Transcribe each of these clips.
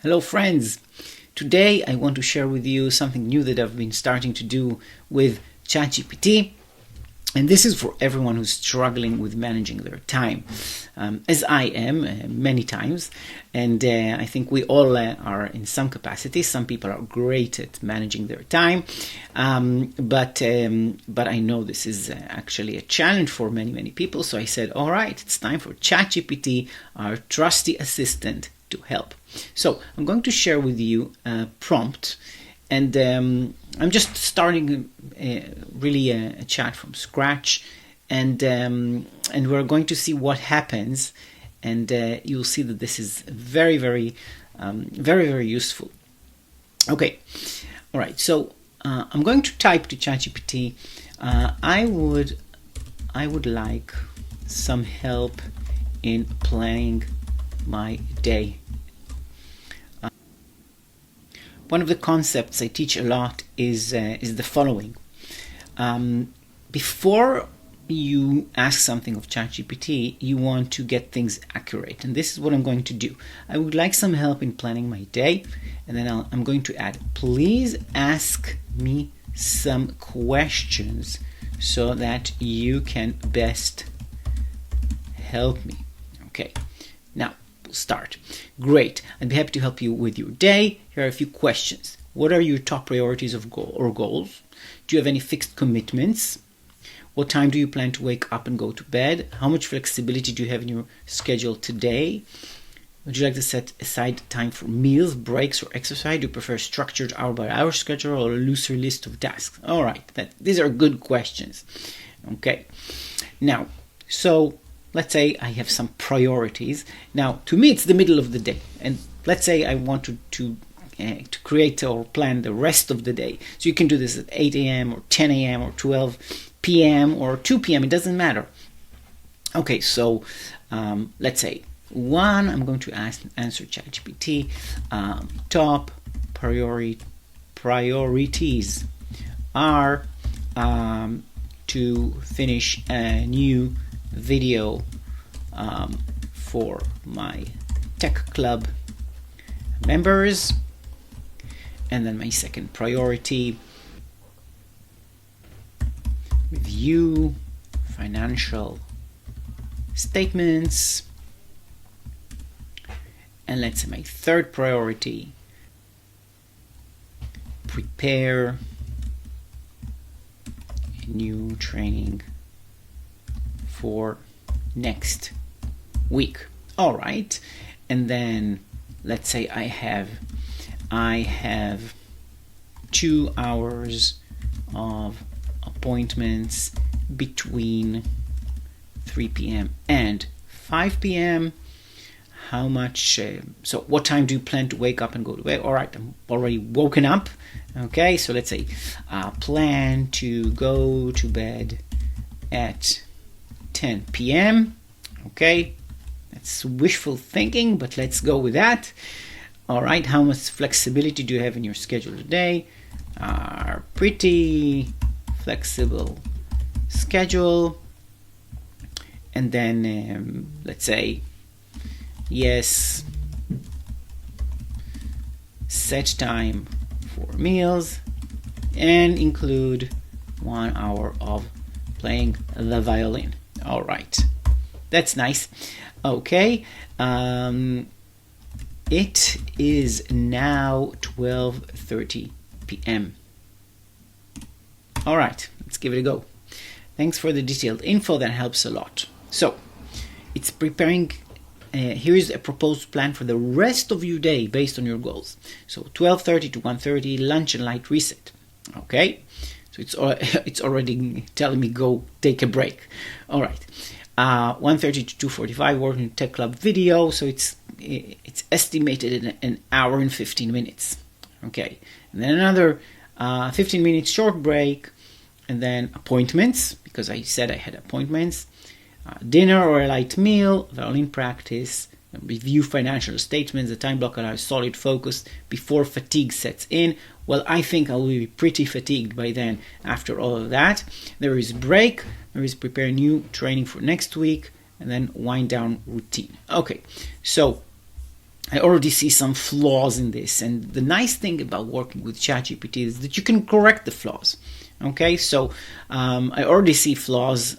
Hello friends! Today I want to share with you something new that I've been starting to do with ChatGPT, and this is for everyone who's struggling with managing their time, as I am many times, and I think we all are in some capacity. Some people are great at managing their time, but I know this is actually a challenge for many people, so I said, all right, it's time for ChatGPT, our trusty assistant, to help. So I'm going to share with you a prompt, and I'm just starting really a chat from scratch, and we're going to see what happens, and you'll see that this is very useful. Okay, all right. So I'm going to type to ChatGPT. I would like some help in planning my day. One of the concepts I teach a lot is the following. Before you ask something of ChatGPT, you want to get things accurate, and this is what I'm going to do. I would like some help in planning my day, and then I'm going to add, please ask me some questions so that you can best help me. Okay, now start. Great. I'd be happy to help you with your day. Here are a few questions. What are your top priorities of goals? Do you have any fixed commitments? What time do you plan to wake up and go to bed? How much flexibility do you have in your schedule today? Would you like to set aside time for meals, breaks, or exercise? Do you prefer a structured hour-by-hour schedule or a looser list of tasks? All right, these are good questions. Okay. Now, so let's say I have some priorities. Now, to me, it's the middle of the day. And let's say I want to create or plan the rest of the day. So you can do this at 8 a.m. or 10 a.m. or 12 p.m. or 2 p.m. It doesn't matter. Okay, so let's say I'm going to answer ChatGPT. Top priorities are to finish a new video for my tech club members, and then my second priority, review financial statements, and let's say my third priority, prepare a new training for next week. All right, and then let's say I have 2 hours of appointments between 3 p.m. and 5 p.m. How much? So what time do you plan to wake up and go to bed? All right, I'm already woken up. Okay, so let's say plan to go to bed at 10 p.m. Okay, that's wishful thinking, but let's go with that. All right, how much flexibility do you have in your schedule today? Pretty flexible schedule. And then let's say, yes, set time for meals and include 1 hour of playing the violin. All right, that's nice. Okay, it is now 12:30 p.m. All right, let's give it a go. Thanks for the detailed info, that helps a lot. So it's preparing. Here's a proposed plan for the rest of your day based on your goals. So 12:30 to 1:30, lunch and light reset. Okay, so it's already telling me go take a break. All right, 1:30 to 2:45, working tech club video. So it's estimated in an hour and 15 minutes. Okay, and then another 15 minutes short break, and then appointments, because I said I had appointments. Dinner or a light meal, violin practice, review financial statements. The time block allows solid focus before fatigue sets in. Well, I think I will be pretty fatigued by then after all of that. There is break, there is prepare new training for next week, and then wind down routine. Okay, so I already see some flaws in this, and the nice thing about working with ChatGPT is that you can correct the flaws. Okay, so I already see flaws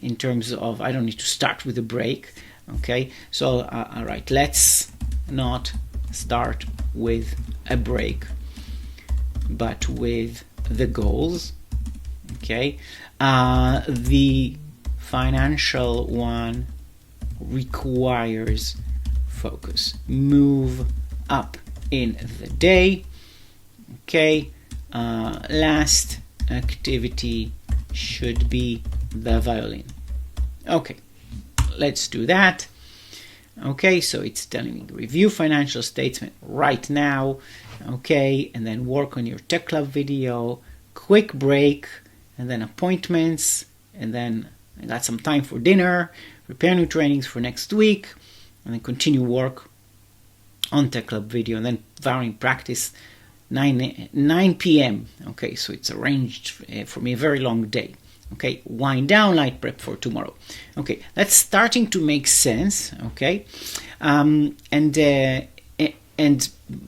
in terms of I don't need to start with a break. Okay, so all right, let's not start with a break, but with the goals. Okay, the financial one requires focus. Move up in the day. Okay, last activity should be the violin. Okay, let's do that. Okay, so it's telling me review financial statement right now. Okay, and then work on your tech club video, quick break, and then appointments, and then I got some time for dinner, prepare new trainings for next week, and then continue work on tech club video, and then violin practice 9 p.m. Okay, so it's arranged for me a very long day. Okay, wind down, light prep for tomorrow. Okay, that's starting to make sense. Okay, and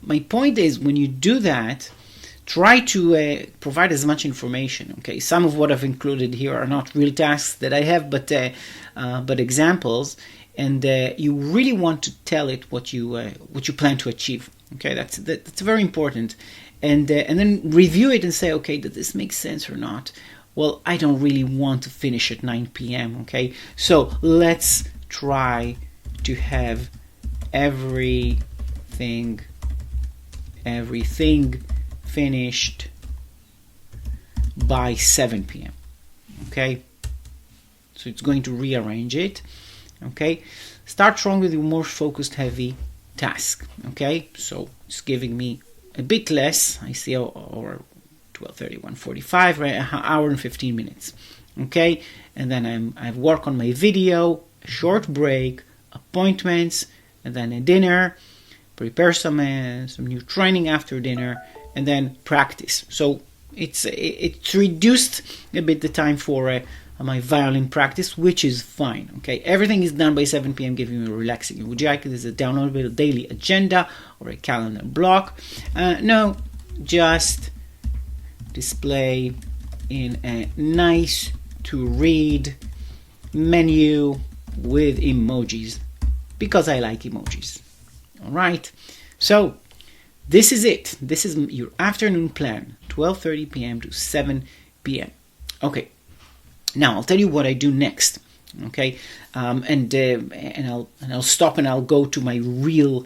my point is, when you do that, try to provide as much information. Okay, some of what I've included here are not real tasks that I have, but examples, and you really want to tell it what you plan to achieve. Okay, that's very important, and then review it and say, okay, did this make sense or not? Well, I don't really want to finish at 9 p.m. Okay, so let's try to have everything finished by 7 p.m. Okay, so it's going to rearrange it. Okay, start strong with your more focused, heavy task. Okay, so it's giving me a bit less. I see, or 12:30, 1:45, right? An hour and 15 minutes. Okay, and then I work on my video, a short break, appointments, and then a dinner. Prepare some new training after dinner, and then practice. So it's reduced a bit the time for my violin practice, which is fine. Okay, everything is done by 7 p.m. giving me relaxing. Would you like it as a downloadable daily agenda or a calendar block? No, just display in a nice to read menu with emojis, because I like emojis. All right, so this is it. This is your afternoon plan, 12:30 p.m. to 7 p.m. Okay, now I'll tell you what I do next. Okay, and I'll stop and I'll go to my real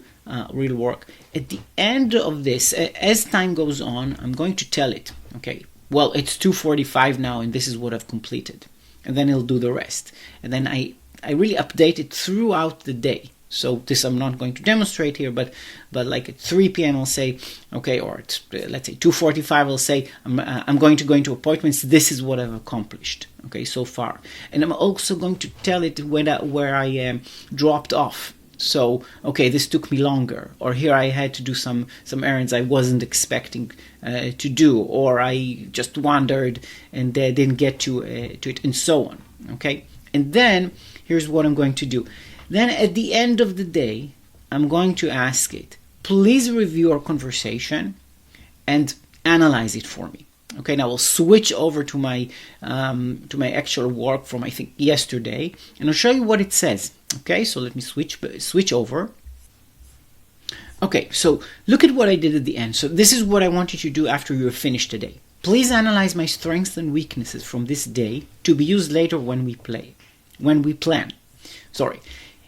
work. At the end of this, as time goes on, I'm going to tell it, okay, well, it's 2:45 now, and this is what I've completed, and then it'll do the rest, and then I really update it throughout the day. So this I'm not going to demonstrate here, but like at 3 p.m. I'll say, okay, or at, let's say 2:45 I'll say I'm going to go into appointments. This is what I've accomplished, okay, so far, and I'm also going to tell it where I dropped off. So okay, this took me longer, or here I had to do some errands I wasn't expecting to do, or I just wandered and didn't get to it, and so on. Okay, and then here's what I'm going to do. Then at the end of the day, I'm going to ask it, please review our conversation and analyze it for me. Okay, now I'll switch over to my actual work from, I think, yesterday, and I'll show you what it says. Okay, so let me switch over. Okay, so look at what I did at the end. So this is what I want you to do after you're finished today. Please analyze my strengths and weaknesses from this day to be used later when we plan.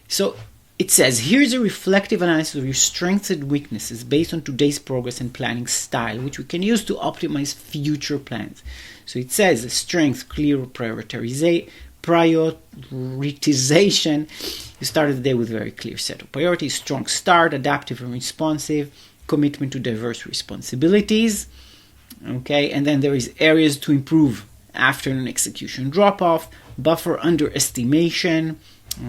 So it says, here's a reflective analysis of your strengths and weaknesses based on today's progress and planning style, which we can use to optimize future plans. So it says, strength, clear prioritization. You started the day with a very clear set of priorities. Strong start, adaptive and responsive, commitment to diverse responsibilities. Okay, and then there is areas to improve: afternoon execution drop-off, buffer underestimation,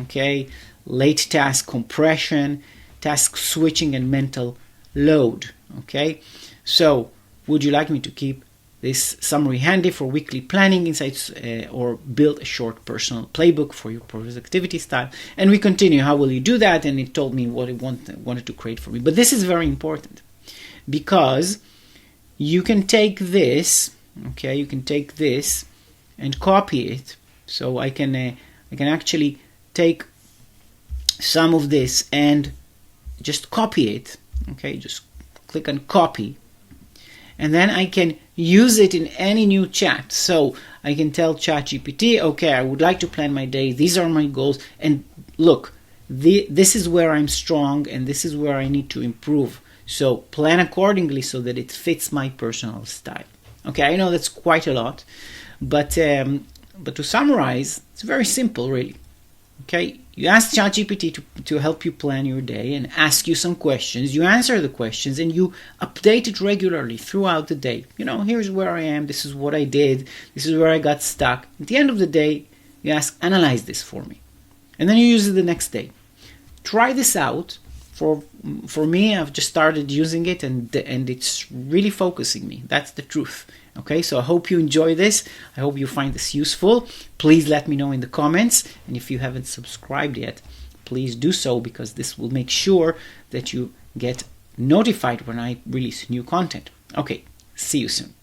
okay, late task compression, task switching, and mental load. Okay, so would you like me to keep this summary handy for weekly planning insights, or build a short personal playbook for your productivity style. And we continue, how will you do that? And it told me what it wanted to create for me. But this is very important, because you can take this, okay, you can take this and copy it. So I can actually take some of this and just copy it, okay, just click on copy, and then I can use it in any new chat. So I can tell ChatGPT, okay, I would like to plan my day, these are my goals, and look, this is where I'm strong and this is where I need to improve. So plan accordingly so that it fits my personal style. Okay, I know that's quite a lot, but to summarize, it's very simple, really. Okay, you ask ChatGPT to help you plan your day and ask you some questions. You answer the questions and you update it regularly throughout the day. You know, here's where I am, this is what I did, this is where I got stuck. At the end of the day, you ask, analyze this for me. And then you use it the next day. Try this out. For me, I've just started using it, and it's really focusing me. That's the truth. Okay, so I hope you enjoy this. I hope you find this useful. Please let me know in the comments. And if you haven't subscribed yet, please do so, because this will make sure that you get notified when I release new content. Okay, see you soon.